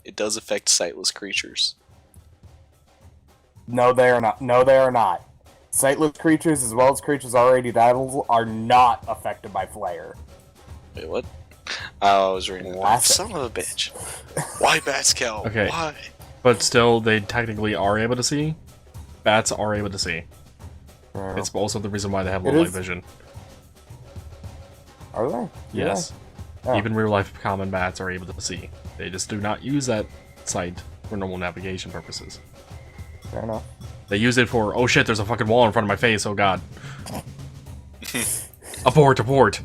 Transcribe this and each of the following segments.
It does affect sightless creatures. No, they are not. No, they are not. Sightless creatures, as well as creatures already dazzled, are not affected by flare. Wait, what? Oh, I was reading that. Son of a bitch. Why bats kill? Okay. Why? But still, they technically are able to see. Bats are able to see. Yeah. It's also the reason why they have low light vision. Are they? Yes. Yeah. Oh. Even real-life common bats are able to see. They just do not use that sight for normal navigation purposes. Fair enough. They use it for, oh shit, there's a fucking wall in front of my face, oh god. Abort, abort!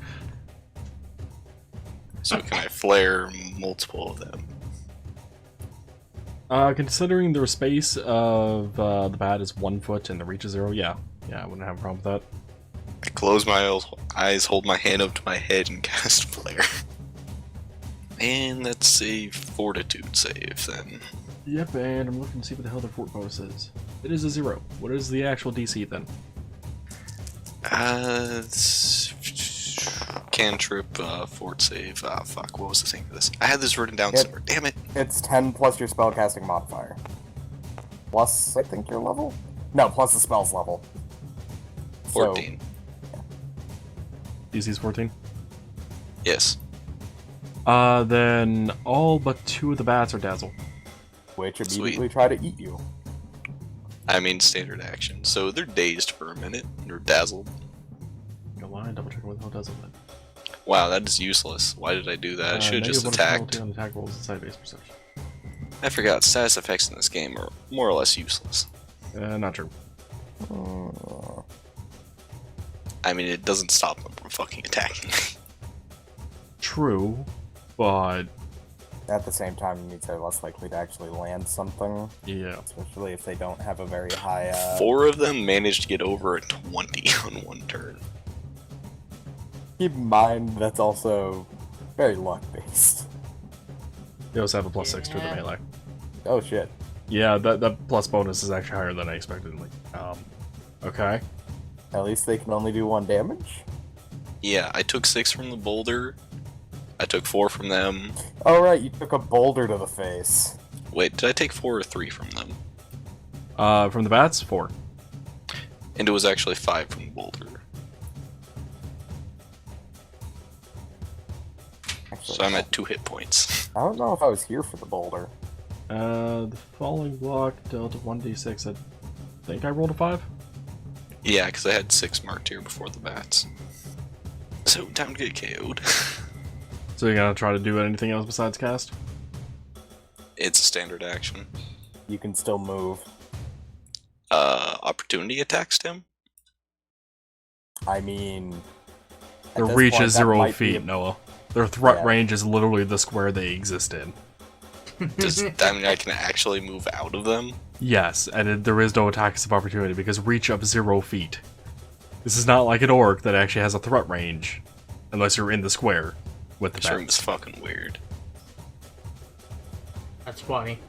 So can I flare multiple of them? Considering their space of the bat is 1 foot and the reach is 0, yeah. Yeah, I wouldn't have a problem with that. I close my eyes, hold my hand up to my head, and cast flare. And that's a fortitude save then. Yep, and I'm looking to see what the hell their fort bonus is. It is a 0. What is the actual DC then? It's cantrip, fort save. Fuck, what was the thing for this? I had this written down somewhere. Damn it. It's 10 plus your spellcasting modifier. Plus, I think, your level? No, plus the spell's level. 14. So, DC's 14? Yes. Then all but 2 of the bats are dazzled. which immediately try to eat you. I mean, standard action. So they're dazed for a minute. They're dazzled. Go line, double check what the hell does it then. Wow, that is useless. Why did I do that? I should have just attacked. On attack rolls and side-based perception. I forgot, status effects in this game are more or less useless. Not true. I mean, it doesn't stop them from fucking attacking. True, but... At the same time, it means they're less likely to actually land something. Yeah. Especially if they don't have a very high... 4 of them managed to get over a 20 on one turn. Keep in mind, that's also very luck-based. They also have a +6 to the melee. Oh shit. Yeah, that plus bonus is actually higher than I expected. Okay. At least they can only do 1 damage? Yeah, I took 6 from the boulder. I took 4 from them. Oh right, you took a boulder to the face. Wait, did I take 4 or 3 from them? From the bats, 4. And it was actually 5 from the boulder. Actually, So I'm at 2 hit points. I don't know if I was here for the boulder. The following block dealt 1d6. I think I rolled a 5. Yeah, because I had 6 marked here before the bats. So, time to get KO'd. So you're gonna try to do anything else besides cast? It's a standard action. You can still move. Opportunity attacks him? I mean... Their at this reach point, is that 0 might feet, be Noah. Their threat Yeah. range is literally the square they exist in. Does that mean I can actually move out of them? Yes, and there is no attacks of opportunity because reach of 0 feet. This is not like an orc that actually has a threat range, unless you're in the square with the This room bats. is fucking weird. That's funny.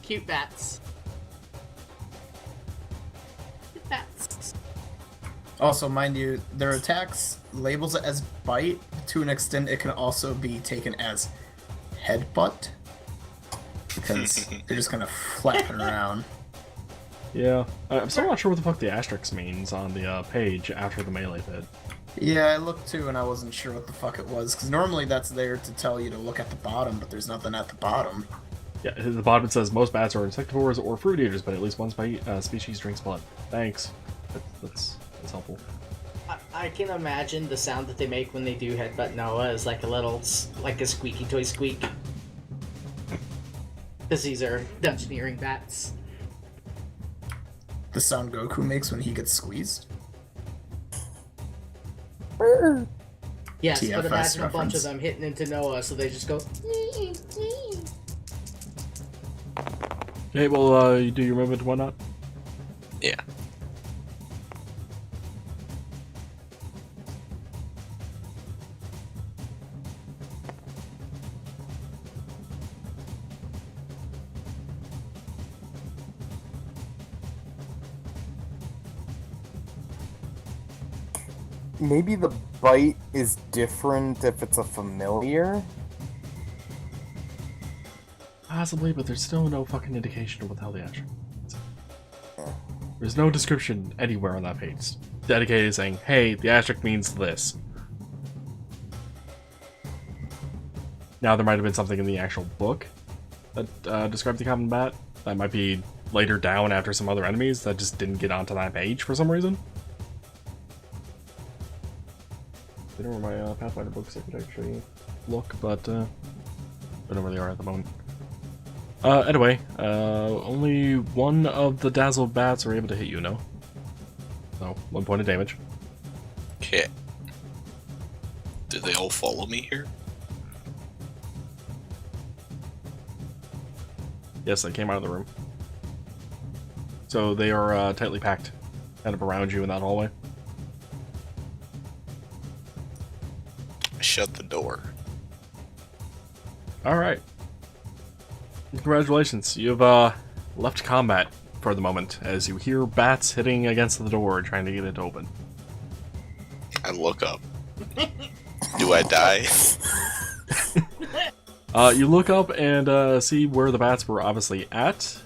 Cute bats. Cute bats. Also, mind you, their attacks labels it as bite. To an extent, it can also be taken as headbutt. Because they're just kind of flapping around. Yeah, I'm still not sure what the fuck the asterisk means on the page after the melee bit. Yeah, I looked too, and I wasn't sure what the fuck it was. Because normally that's there to tell you to look at the bottom, but there's nothing at the bottom. Yeah, at the bottom it says most bats are insectivores or fruit eaters, but at least one species drinks blood. Thanks. That's helpful. I can imagine the sound that they make when they do headbutt Noah is like a little, like a squeaky toy squeak. Because these are dungeoneering bats. The sound Goku makes when he gets squeezed. Yes, TFS but imagine a bunch reference. of them hitting into Noah, so they just go... Okay, well, you do your movement and whatnot? Yeah. Maybe the bite is different if it's a familiar? Possibly, but there's still no fucking indication of what the hell the action means. There's no description anywhere on that page dedicated saying, hey, the asterisk means this. Now, there might have been something in the actual book that described the common bat. That might be later down after some other enemies that just didn't get onto that page for some reason. I don't know where my Pathfinder books I could actually look, but I don't know where they are at the moment. Anyway, only one of the dazzled bats are able to hit you, no? So, 1 point of damage. Okay. Did they all follow me here? Yes, they came out of the room. So they are tightly packed, kind of around you in that hallway. I shut the door. Alright. Congratulations, you've left combat for the moment, as you hear bats hitting against the door trying to get it open. I look up. Do I die? You look up and see where the bats were obviously at,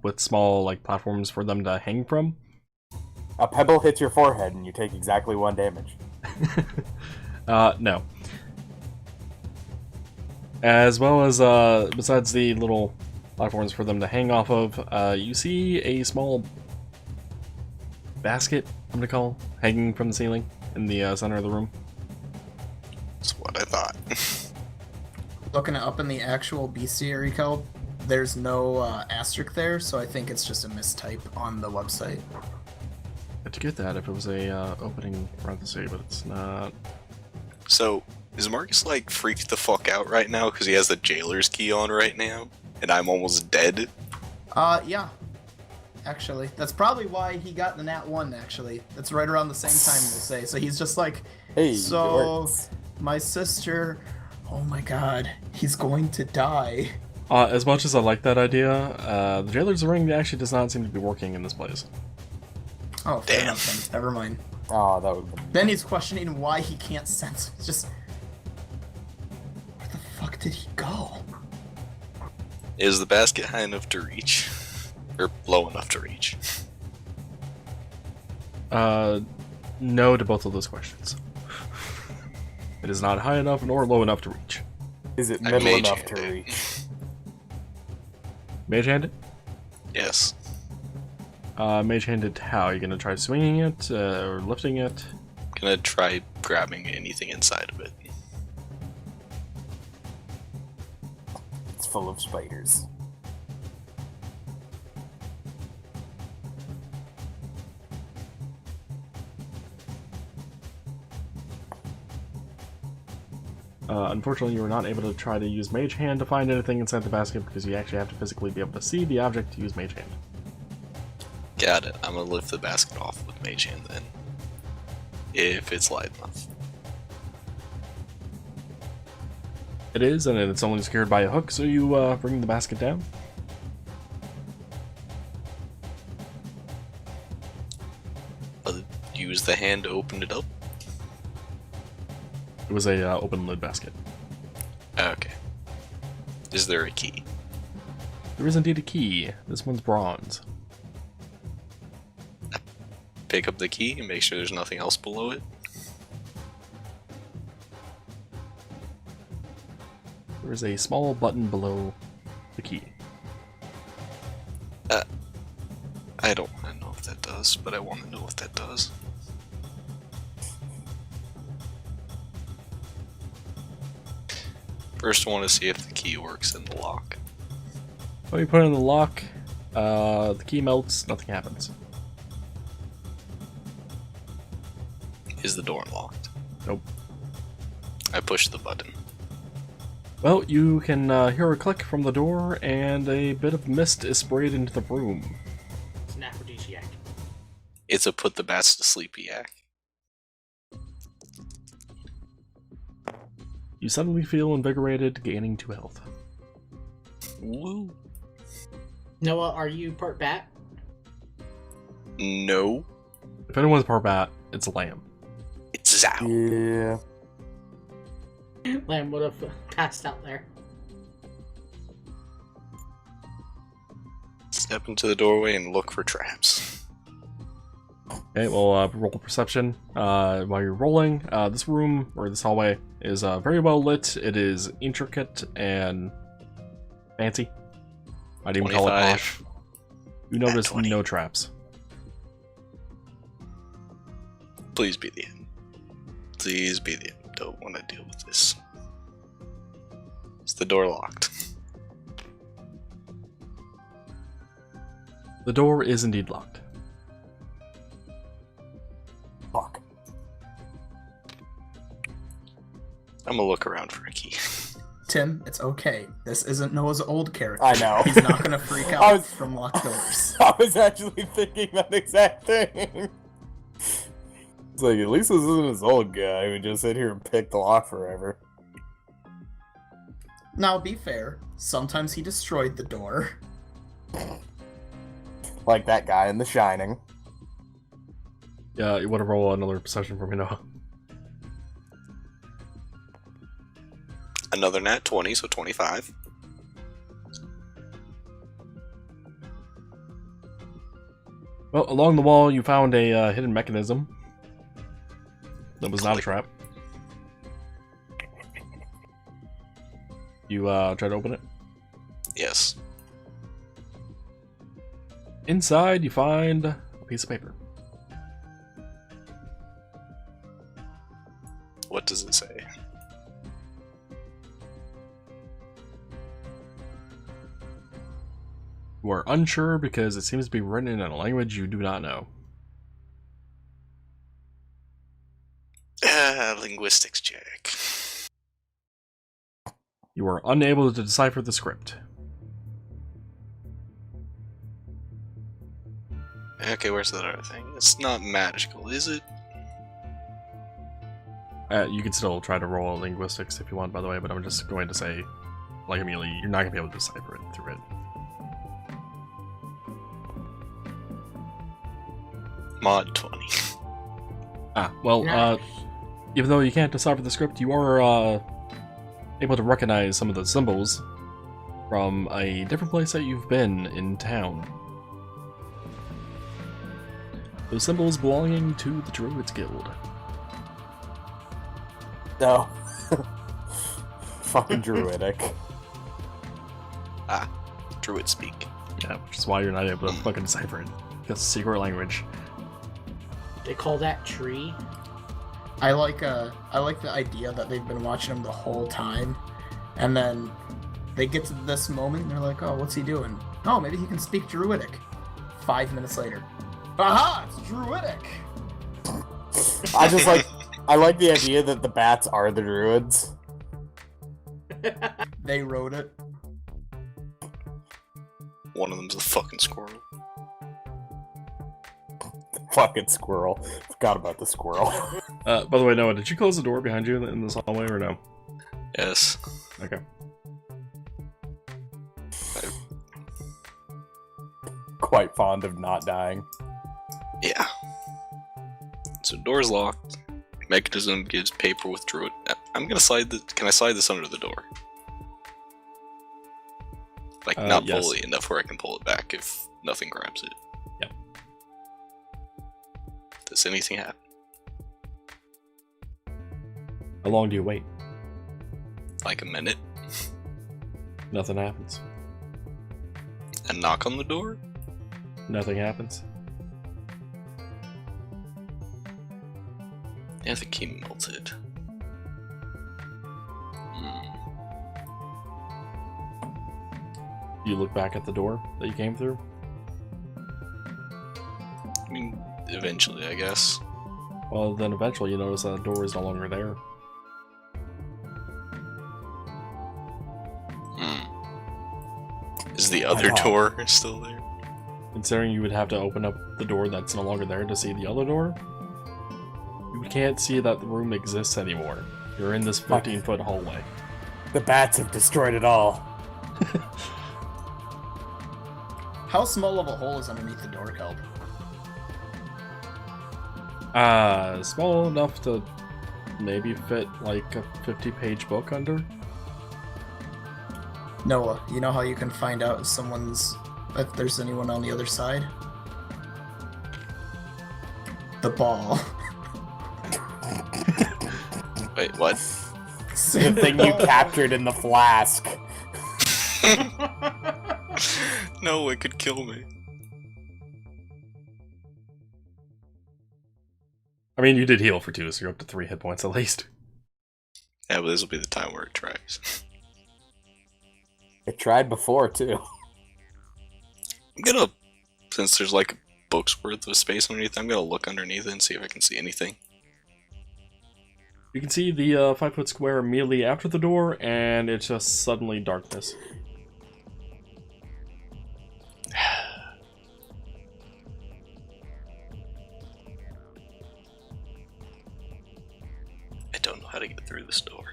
with small like platforms for them to hang from. A pebble hits your forehead and you take exactly 1 damage. No. As well as, besides the little platforms for them to hang off of, you see a small basket, I'm gonna call, hanging from the ceiling in the center of the room. That's what I thought. Looking up in the actual bestiary code, there's no asterisk there, so I think it's just a mistype on the website. To get that if it was a opening parenthesis, but it's not. So, is Marcus like freaked the fuck out right now because he has the jailer's key on right now? And I'm almost dead? Yeah. Actually, that's probably why he got the nat 1, actually. That's right around the same time, we'll say. So he's just like, Hey, so my sister, oh my god, he's going to die. As much as I like that idea, the jailer's ring actually does not seem to be working in this place. Oh, fair Damn. enough then. Never mind. Oh, that would be... Then he's questioning why he can't sense. It's just, where the fuck did he go? Is the basket high enough to reach? Or low enough to reach? No to both of those questions. It is not high enough nor low enough to reach. Is it I middle mage enough to hand it. reach? Mage handed? Yes. Mage handed how? Are you gonna try swinging it, or lifting it? Gonna try grabbing anything inside of it. It's full of spiders. Unfortunately, you were not able to try to use Mage Hand to find anything inside the basket because you actually have to physically be able to see the object to use Mage Hand. Got it. I'm gonna lift the basket off with mage hand then. If it's light enough. It is, and it's only secured by a hook, so you bring the basket down. Use the hand to open it up. It was a open lid basket. Okay. Is there a key? There is indeed a key. This one's bronze. Pick up the key and make sure there's nothing else below it. There is a small button below the key. I don't want to know if that does, but I want to know what that does. First, I want to see if the key works in the lock. When you put it in the lock, the key melts, nothing happens. Is the door unlocked? Nope. I push the button. Well, you can hear a click from the door, and a bit of mist is sprayed into the room. It's an aphrodisiac. It's a put the bats to sleep yak. You suddenly feel invigorated, gaining 2 health. Woo. Noah, are you part bat? No. If anyone's part bat, it's a lamb. It's Zao. Yeah. Lamb would have passed out there. Step into the doorway and look for traps. Okay, well, roll perception. While you're rolling, this room, or this hallway, is very well lit. It is intricate and fancy. I'd even call it 25. posh. You notice 20. no traps. Please be the end. Please be the end. Don't want to deal with this. Is the door locked? The door is indeed locked. Fuck. I'm gonna look around for a key. Tim, it's okay. This isn't Noah's old character. I know. He's not gonna freak out I was- from locked doors. I was actually thinking that exact thing. It's like, at least this isn't his old guy who just sit here and pick the lock forever. Now, be fair. Sometimes he destroyed the door. Like that guy in The Shining. Yeah, you want to roll another perception for me, Noah? Another nat 20, so 25. Well, along the wall, you found a hidden mechanism. That was not a trap. You try to open it. Yes. Inside, you find a piece of paper. What does it say? You are unsure because it seems to be written in a language you do not know. Linguistics check. You are unable to decipher the script. Okay, where's that other thing? It's not magical, is it? You can still try to roll linguistics if you want, by the way, but I'm just going to say, like immediately, you're not going to be able to decipher it through it. Mod 20. Well, Nice. even though you can't decipher the script, you are able to recognize some of the symbols from a different place that you've been in town. Those symbols belonging to the Druids Guild. No. Fucking druidic. Druid speak. Yeah, which is why you're not able to fucking decipher it. Because it's a secret language. They call that tree. I like the idea that they've been watching him the whole time, and then they get to this moment and they're like, "Oh, what's he doing? Oh, maybe he can speak Druidic." 5 minutes later, aha! It's Druidic. I like the idea that the bats are the druids. They wrote it. One of them's a fucking squirrel. Fucking squirrel. Forgot about the squirrel. By the way, Noah, did you close the door behind you in this hallway or no? Yes. Okay. Quite fond of not dying. Yeah. So door's locked. Mechanism gives paper with druid. I'm gonna slide the. Can I slide this under the door? Like not yes. fully enough where I can pull it back if nothing grabs it. Yep. Does anything happen? How long do you wait? Like a minute? Nothing happens. And knock on the door? Nothing happens. Yeah, the key melted. You look back at the door that you came through. I mean, eventually, I guess. Well, then eventually you notice that the door is no longer there. Is the other door still there? Considering you would have to open up the door that's no longer there to see the other door, you can't see that the room exists anymore. You're in this 15-foot hallway. The bats have destroyed it all. How small of a hole is underneath the door, Kelp? Small enough to maybe fit like a 50-page book under. Noah, you know how you can find out if someone's if there's anyone on the other side. The ball. Wait, what? The thing you captured in the flask. No, it could kill me. I mean, you did heal for 2, so you're up to 3 hit points at least. Yeah, but this will be the time where it tries. It tried before, too. I'm gonna, since there's like books worth of space underneath, I'm gonna look underneath it and see if I can see anything. You can see the 5-foot square immediately after the door, and it's just suddenly darkness. I don't know how to get through this door.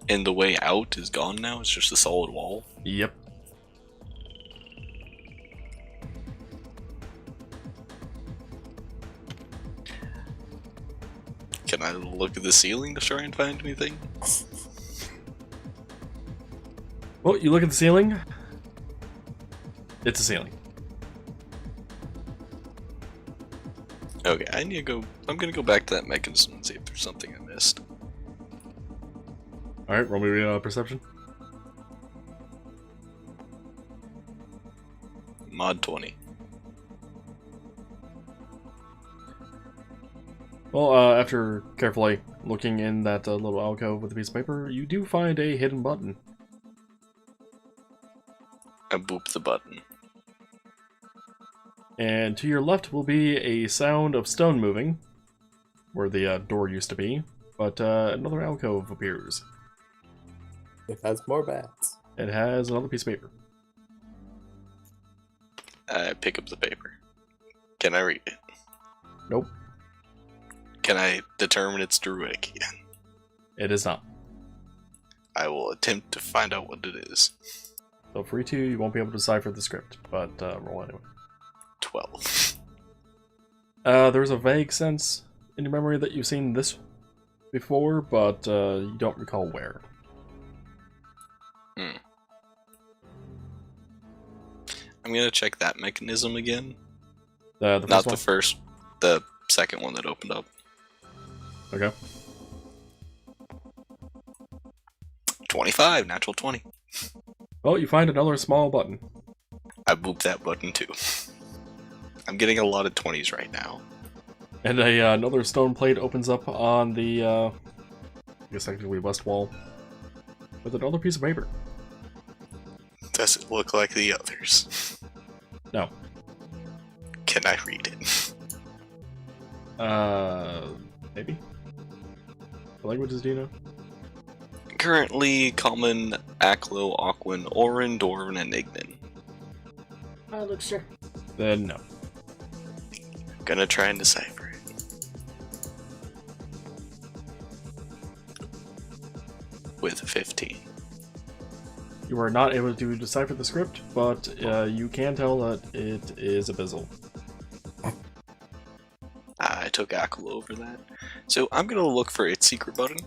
And the way out is gone now? It's just a solid wall? Yep. Can I look at the ceiling to try and find anything? Well, you look at the ceiling. It's a ceiling. Okay, I need to go. I'm gonna go back to that mechanism and see if there's something I missed. Alright, roll me perception. Mod 20. Well, after carefully looking in that little alcove with a piece of paper, you do find a hidden button. I boop the button. And to your left will be a sound of stone moving, where the door used to be, but another alcove appears. It has more bats. It has another piece of paper. I pick up the paper. Can I read it? Nope, Can I determine it's Druidic again? it is not. I will attempt to find out what it is. So for you two, you won't be able to decipher the script, but roll anyway. 12. There's a vague sense in your memory that you've seen this before, but you don't recall where. I'm gonna check that mechanism again. The first Not one? the first, the second one that opened up. Okay. 25, natural 20. Well, you find another small button. I boop that button too. I'm getting a lot of 20s right now. And another stone plate opens up on the, I guess technically west wall, with another piece of paper. Does it look like the others? No. Can I read it? Maybe? What languages do you know? Currently, Common, Aklo, Aquan, Orin, Dorvan, and Ignan. Look, sir. Then no. Gonna try and decipher it. With 15. You are not able to decipher the script, but you can tell that it is Abyssal. I took Aklo over that. So I'm gonna look for its secret button.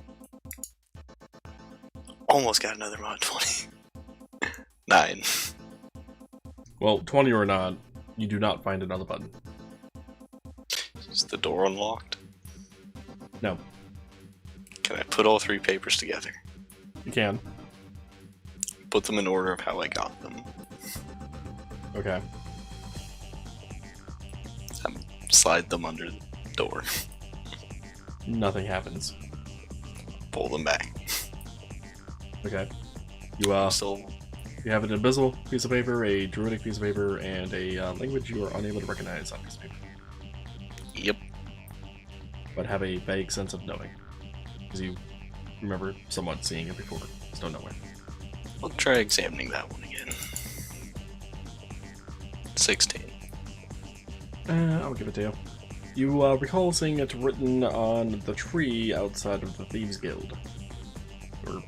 Almost got another mod 20. 9. Well, 20 or not, you do not find another button. Is the door unlocked? No. Can I put all 3 papers together? You can. Put them in order of how I got them. Okay. Slide them under the door. Nothing happens. Pull them back. Okay. You Still, you have an abyssal piece of paper, a druidic piece of paper, and a language you are unable to recognize on this paper, yep. but have a vague sense of knowing, because you remember somewhat seeing it before, just don't know where. I'll try examining that one again. 16. I'll give it to you. You recall seeing it written on the tree outside of the Thieves Guild. Or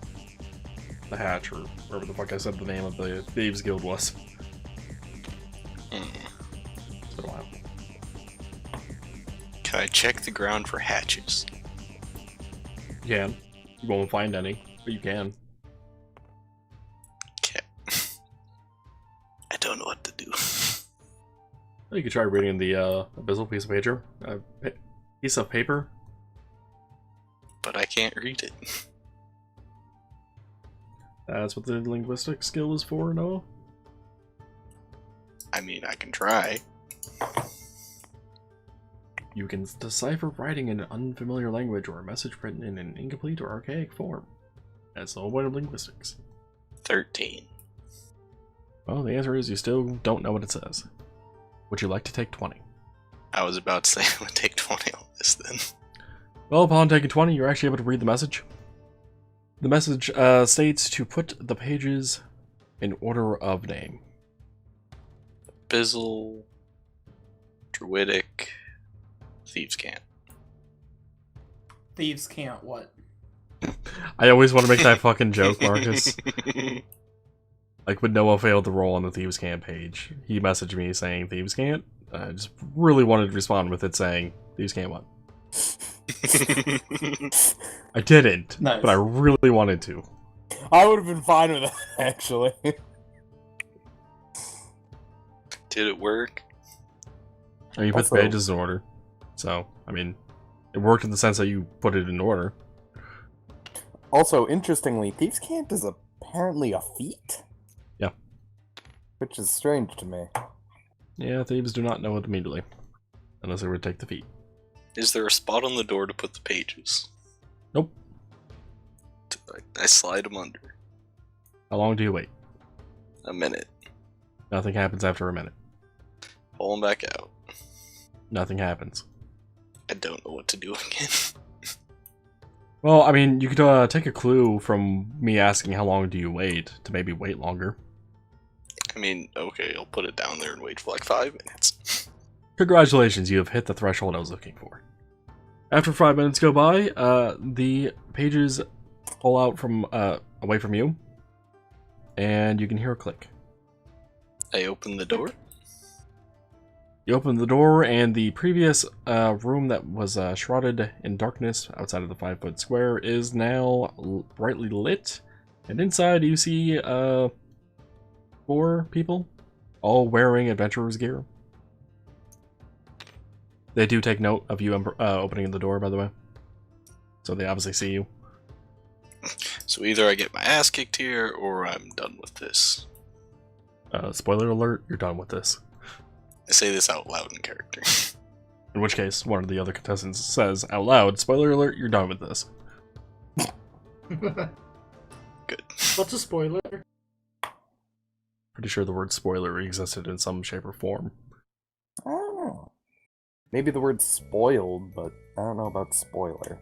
the Hatch, or wherever the fuck I said the name of the Thieves Guild was. It's been a while. Can I check the ground for hatches? You can. You won't find any, but you can. You could try reading the abyssal piece of paper. But I can't read it. That's what the linguistic skill is for, Noah? I mean, I can try. You can decipher writing in an unfamiliar language or a message written in an incomplete or archaic form. That's the whole point of linguistics. 13. Well, the answer is you still don't know what it says. Would you like to take 20? I was about to say I would take 20 on this then. Well, upon taking 20, you're actually able to read the message. The message states to put the pages in order of name. Abyssal, Druidic, Thieves' Cant. Thieves can't what? I always want to make that fucking joke, Marcus. Like when Noah failed to roll on the Thieves' Cant page, he messaged me saying Thieves' Cant. I just really wanted to respond with it saying Thieves' Cant what? I didn't, Nice. but I really wanted to. I would have been fine with that, actually. Did it work? And you put the Also- pages in order. So, I mean, it worked in the sense that you put it in order. Also, interestingly, Thieves' Cant is apparently a feat? Yeah. Which is strange to me. Yeah, thieves do not know it immediately. Unless they were to take the feat. Is there a spot on the door to put the pages? Nope. I slide them under. How long do you wait? A minute. Nothing happens after a minute. Pull them back out. Nothing happens. I don't know what to do again. Well, I mean, you could take a clue from me asking how long do you wait to maybe wait longer. I mean, okay, I'll put it down there and wait for like 5 minutes. Congratulations, you have hit the threshold I was looking for. After 5 minutes go by, the pages pull out from away from you, and you can hear a click. I open the door. You open the door, and the previous room that was shrouded in darkness outside of the 5-foot square is now brightly lit. And inside you see 4 people, all wearing adventurer's gear. They do take note of you opening the door, by the way. So they obviously see you. So either I get my ass kicked here, or I'm done with this. Spoiler alert, you're done with this. I say this out loud in character. In which case, one of the other contestants says out loud, spoiler alert, you're done with this. Good. What's a spoiler? Pretty sure the word spoiler existed in some shape or form. I don't know. Maybe the word spoiled, but I don't know about spoiler.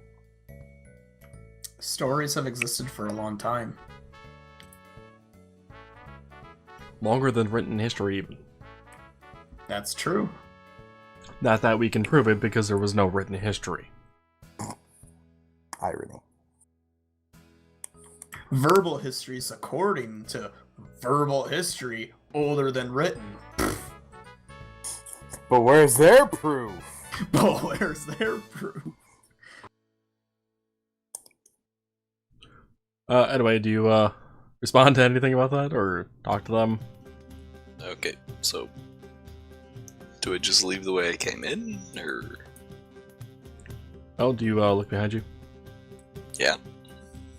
Stories have existed for a long time. Longer than written history, even. That's true. Not that we can prove it because there was no written history. Irony. Verbal histories, according to verbal history, older than written. But where's their proof? But where's their proof? Anyway, do you respond to anything about that or talk to them? Okay, so do I just leave the way I came in, or Oh, do you look behind you? yeah?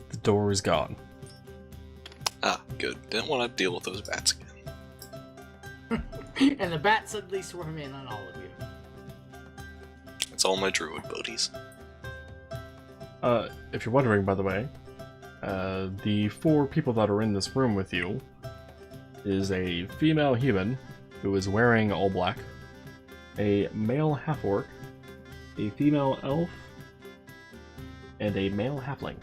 The door is gone. Ah, good. Didn't want to deal with those bats again. And the bats suddenly swarm in on all of you. It's all my druid buddies. If you're wondering, by the way, the 4 people that are in this room with you is a female human who is wearing all black, a male half-orc, a female elf, and a male halfling.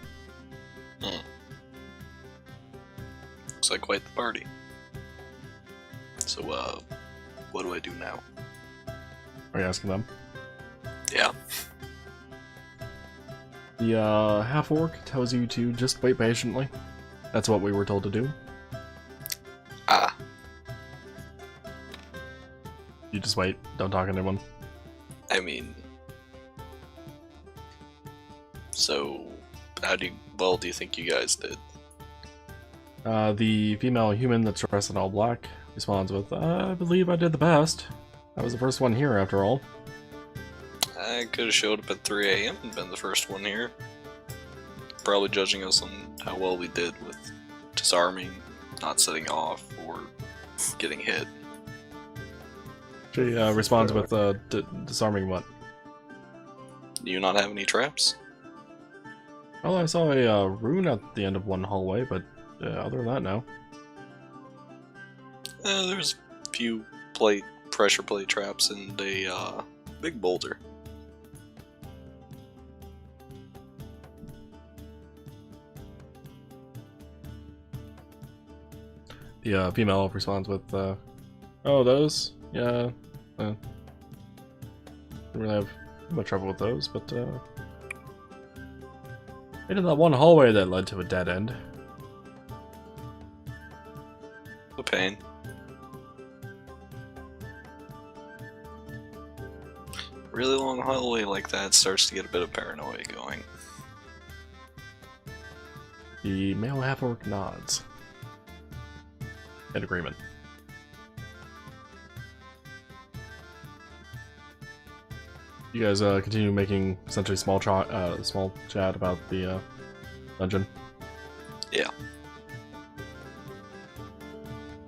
Looks like quite the party. So, what do I do now? Are you asking them? Yeah. The half-orc tells you to just wait patiently. That's what we were told to do. Ah, You just wait, don't talk to anyone. I mean... So, how do you think you guys did? The female human that's dressed in all black responds with, I believe I did the best. That was the first one here, after all. I could have showed up at 3 a.m. and been the first one here. Probably judging us on how well we did with disarming, not setting off, or getting hit. She responds with disarming what? Do you not have any traps? Oh, I saw a rune at the end of one hallway, but other than that, no. There's a few pressure plate traps and a big boulder. The female elf responds with, oh, those? Yeah. Didn't really have much trouble with those, but into that one hallway that led to a dead end. A pain. Really long hallway like that starts to get a bit of paranoia going. The male half-orc nods. In agreement. You guys continue making essentially small chat about the dungeon. Yeah.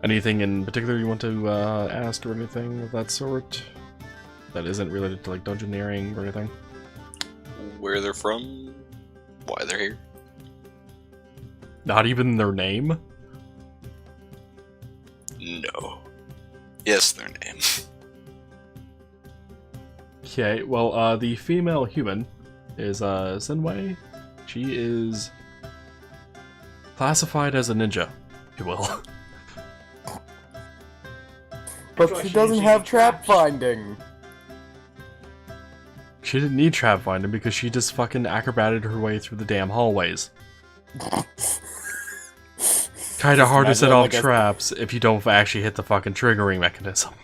Anything in particular you want to ask or anything of that sort that isn't related to like dungeoneering or anything? Where they're from, why they're here. Not even their name? No. Yes, their name. Okay, well, the female human is Senway. She is classified as a ninja, if you will. But she doesn't have trap finding. She didn't need trap finding because she just fucking acrobated her way through the damn hallways. Kinda hard to set off traps if you don't actually hit the fucking triggering mechanism.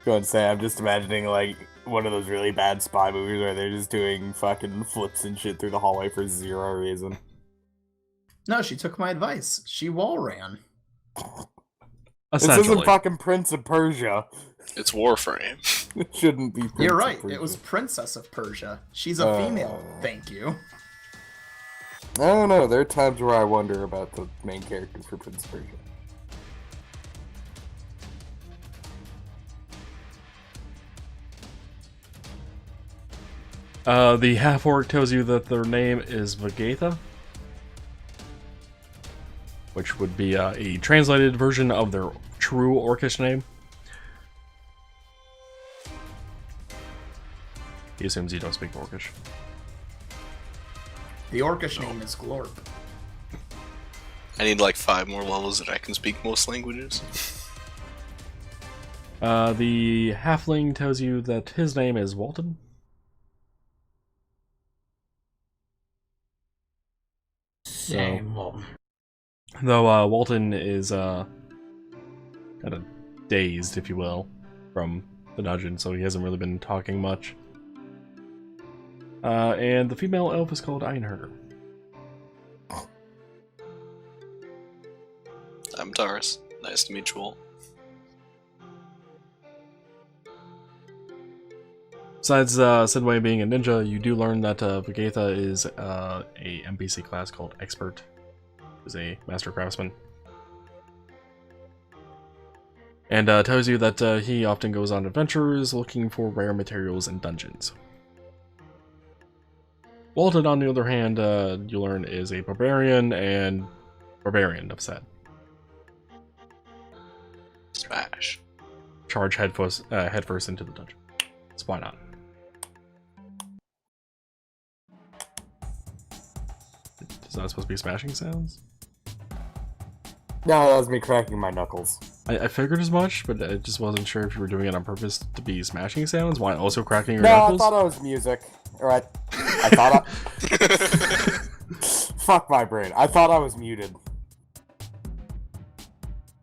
Go and say, I'm just imagining like one of those really bad spy movies where they're just doing fucking flips and shit through the hallway for zero reason. No, she took my advice. She wall ran. This isn't fucking Prince of Persia. It's Warframe. It shouldn't be Prince You're right. of Persia. It was Princess of Persia. She's a female. Thank you. I don't know. There are times where I wonder about the main characters for Prince of Persia. The half-orc tells you that their name is Vagatha, which would be a translated version of their true orcish name. He assumes you don't speak orcish. The orcish name is Glorp. I need like 5 more levels that I can speak most languages. The halfling tells you that his name is Walton. Same one. Though Walton is kind of dazed, if you will, from the dungeon, so he hasn't really been talking much. And the female elf is called Einherder. I'm Tarus. Nice to meet you all. Besides Sidway being a ninja, you do learn that Vagatha is a NPC class called Expert, who's a master craftsman. And tells you that he often goes on adventures looking for rare materials in dungeons. Walton, on the other hand, you learn is a barbarian, and barbarian, upset. Smash. Charge headfirst into the dungeon. So why not? Is that supposed to be smashing sounds? No, that was me cracking my knuckles. I figured as much, but I just wasn't sure if you were doing it on purpose to be smashing sounds while also cracking your No, knuckles. I thought it was music. Or I thought Fuck my brain. I thought I was muted.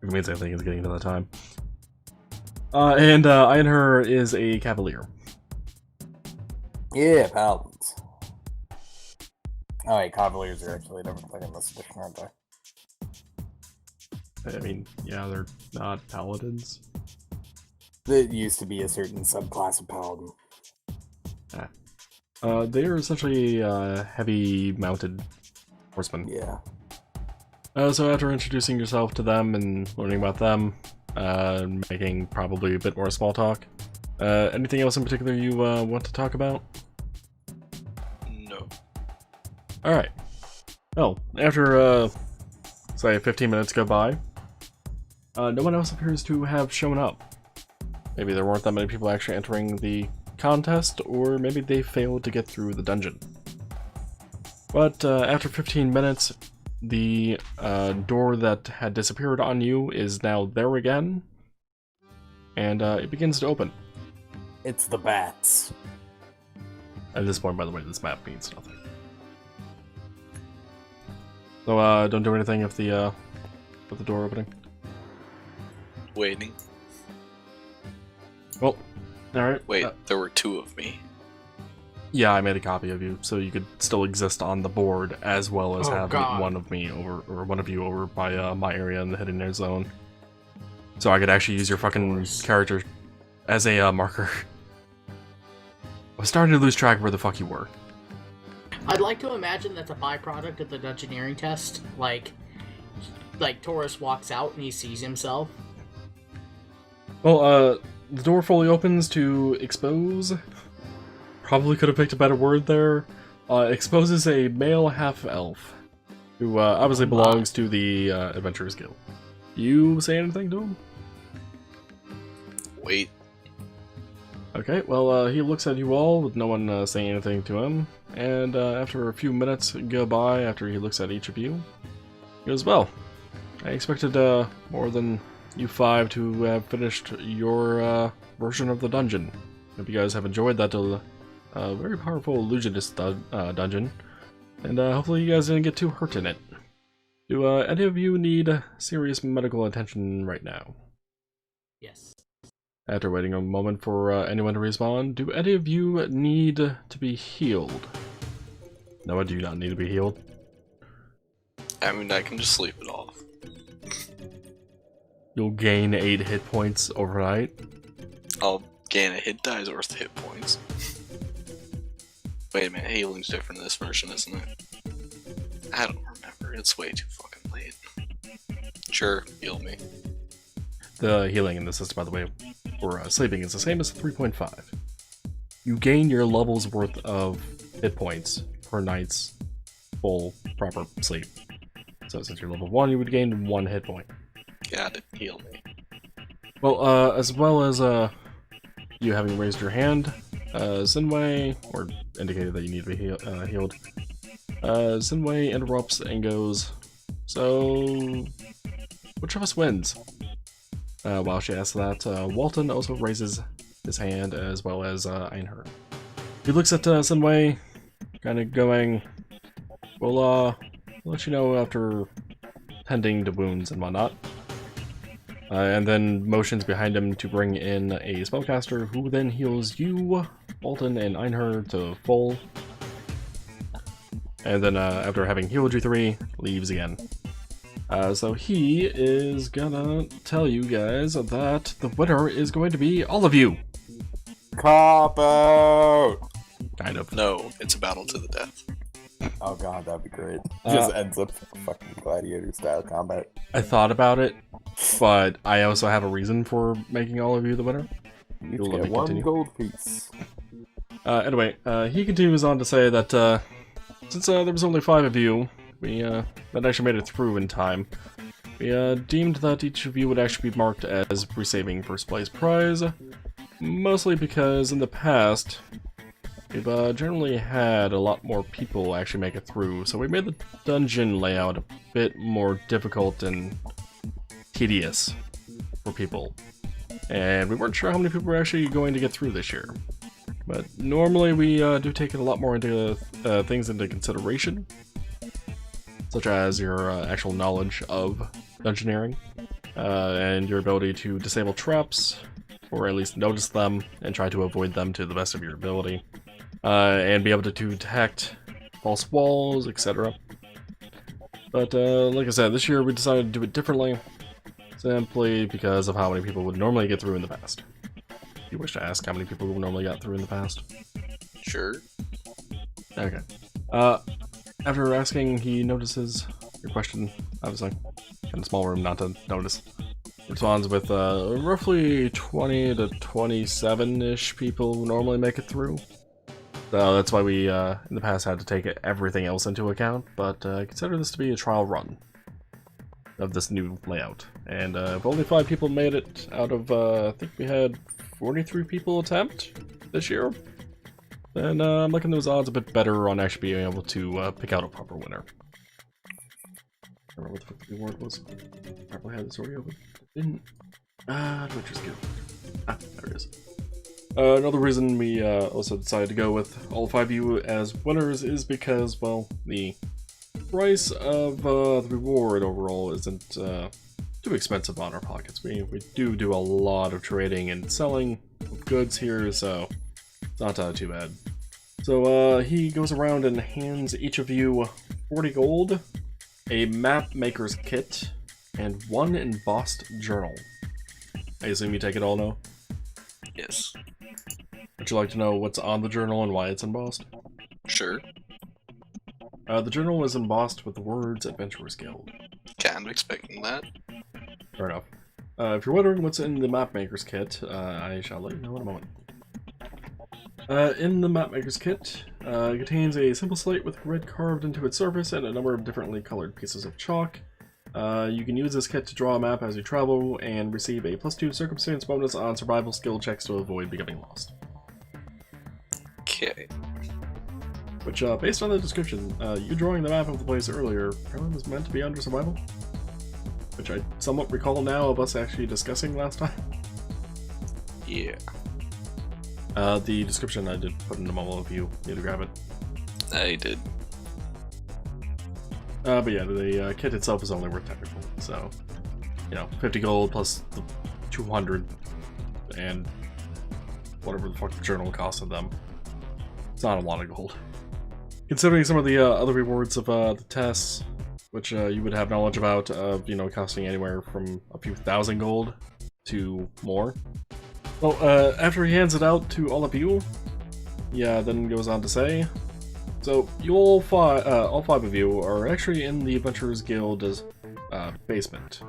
It means I think it's getting to that time. And Einher is a cavalier. Yeah, paladins. Oh wait, cavaliers are actually a different thing in this edition, aren't they? I mean, yeah, they're not paladins. It used to be a certain subclass of paladin. They are essentially heavy-mounted horsemen. Yeah. So after introducing yourself to them and learning about them, making probably a bit more small talk, anything else in particular you want to talk about? No. Alright. Well, after, say, 15 minutes go by, no one else appears to have shown up. Maybe there weren't that many people actually entering the contest, or maybe they failed to get through the dungeon. But after 15 minutes, the door that had disappeared on you is now there again, and it begins to open. It's the bats. At this point, by the way, this map means nothing. So don't do anything with the door opening. Waiting. Well, alright. Wait, there were 2 of me. Yeah, I made a copy of you, so you could still exist on the board, as well as have one of me over, or one of you over by my area in the hidden air zone. So I could actually use your fucking character as a marker. I was starting to lose track of where the fuck you were. I'd like to imagine that's a byproduct of the dungeoneering test. Like Tarus walks out and he sees himself. Well, the door fully opens to expose. Probably could have picked a better word there. Exposes a male half-elf, who obviously belongs to the Adventurers Guild. You say anything to him? Wait. Okay, well, he looks at you all with no one saying anything to him, and after a few minutes go by after he looks at each of you, he goes, well, I expected more than you 5 to have finished your version of the dungeon. Hope you guys have enjoyed that very powerful illusionist dungeon, and hopefully you guys didn't get too hurt in it. Do any of you need serious medical attention right now? Yes. After waiting a moment for anyone to respond, do any of you need to be healed? No, I do not need to be healed. I mean, I can just sleep it off. You'll gain 8 hit points overnight. I'll gain a hit die's worth of hit points. Wait a minute, healing's different in this version, isn't it? I don't remember, it's way too fucking late. Sure, heal me. The healing in the system, by the way, for sleeping is the same as 3.5. You gain your level's worth of hit points per night's full proper sleep. So since you're level 1, you would gain 1 hit point. Got it, heal me. Well, as you having raised your hand, Sinway, or indicated that you need to be healed, Sinway interrupts and goes, so, which of us wins? While she asks that, Walton also raises his hand, as well as Einher. He looks at Sinway, kind of going, well, I'll let you know after tending to wounds and whatnot. And then motions behind him to bring in a spellcaster, who then heals you, Walton, and Einher to full. And then after having healed you 3, leaves again. So he is gonna tell you guys that the winner is going to be all of you. Cop out! Kind of. No, it's a battle to the death. Oh god, that'd be great. Just ends up fucking gladiator style combat. I thought about it, but I also have a reason for making all of you the winner. You get 1 gold piece. Anyway, he continues on to say that since there was only 5 of you, we that actually made it through in time. We deemed that each of you would actually be marked as receiving first place prize, mostly because in the past we've generally had a lot more people actually make it through, so we made the dungeon layout a bit more difficult and tedious for people. And we weren't sure how many people were actually going to get through this year. But normally we do take it a lot more into things into consideration, such as your actual knowledge of dungeoneering, and your ability to disable traps, or at least notice them, and try to avoid them to the best of your ability. And be able to detect false walls, etc. But like I said, this year we decided to do it differently, simply because of how many people would normally get through in the past. you wish to ask how many people normally got through in the past. Sure. Okay. After asking, he notices your question, obviously. In a small room, not to notice. Responds with roughly 20 to 27-ish people who normally make it through. So that's why we, in the past, had to take everything else into account, but consider this to be a trial run of this new layout. And if only 5 people made it out of, I think we had 43 people attempt this year, then I'm looking those odds a bit better on actually being able to pick out a proper winner. I don't remember what the fuck the reward was. Probably had this already open. Didn't. Adventure skill. Ah, there it is. Another reason we also decided to go with all 5 of you as winners is because, well, the price of the reward overall isn't too expensive on our pockets. We do a lot of trading and selling of goods here, so it's not too bad. So he goes around and hands each of you 40 gold, a map maker's kit, and 1 embossed journal. I assume you take it all now? Yes. Would you like to know what's on the journal and why it's embossed? Sure. The journal is embossed with the words Adventurers Guild. Kind of expecting that. Fair enough. If you're wondering what's in the Mapmaker's Kit, I shall let you know in a moment. In the Mapmaker's Kit, it contains a simple slate with grid carved into its surface and a number of differently colored pieces of chalk. You can use this kit to draw a map as you travel and receive a +2 circumstance bonus on survival skill checks to avoid becoming lost. Okay. Which, based on the description, you drawing the map of the place earlier probably was meant to be under survival? Which I somewhat recall now of us actually discussing last time. Yeah. The description I did put in the memo if you need to grab it. I did. But yeah, the kit itself is only worth 10 gold, so, you know, 50 gold plus the 200 and whatever the fuck the journal costed them. It's not a lot of gold. Considering some of the other rewards of the tests, which you would have knowledge about, of, you know, costing anywhere from a few thousand gold to more. Well, after he hands it out to all of you, yeah, then goes on to say, so you all five of you are actually in the Adventurers Guild's basement.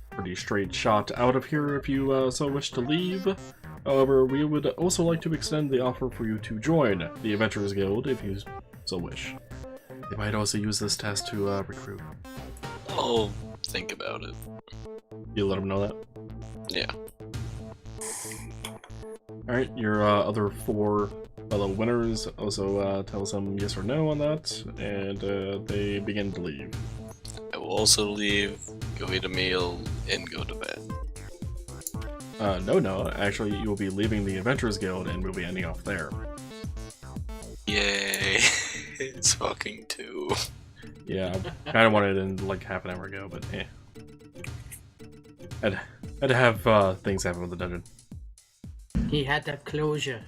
Pretty straight shot out of here if you so wish to leave. However, we would also like to extend the offer for you to join the Adventurers Guild if you so wish. They might also use this test to recruit. I'll think about it. You let them know that? Yeah. Alright, your other 4 fellow winners also tell some yes or no on that, and they begin to leave. I will also leave, go eat a meal, and go to bed. No, actually you will be leaving the Adventurers Guild and we'll be ending off there. Yay. It's fucking 2. Yeah, I kinda wanted it in like half an hour ago, but eh. I'd have things happen with the dungeon. He had that closure.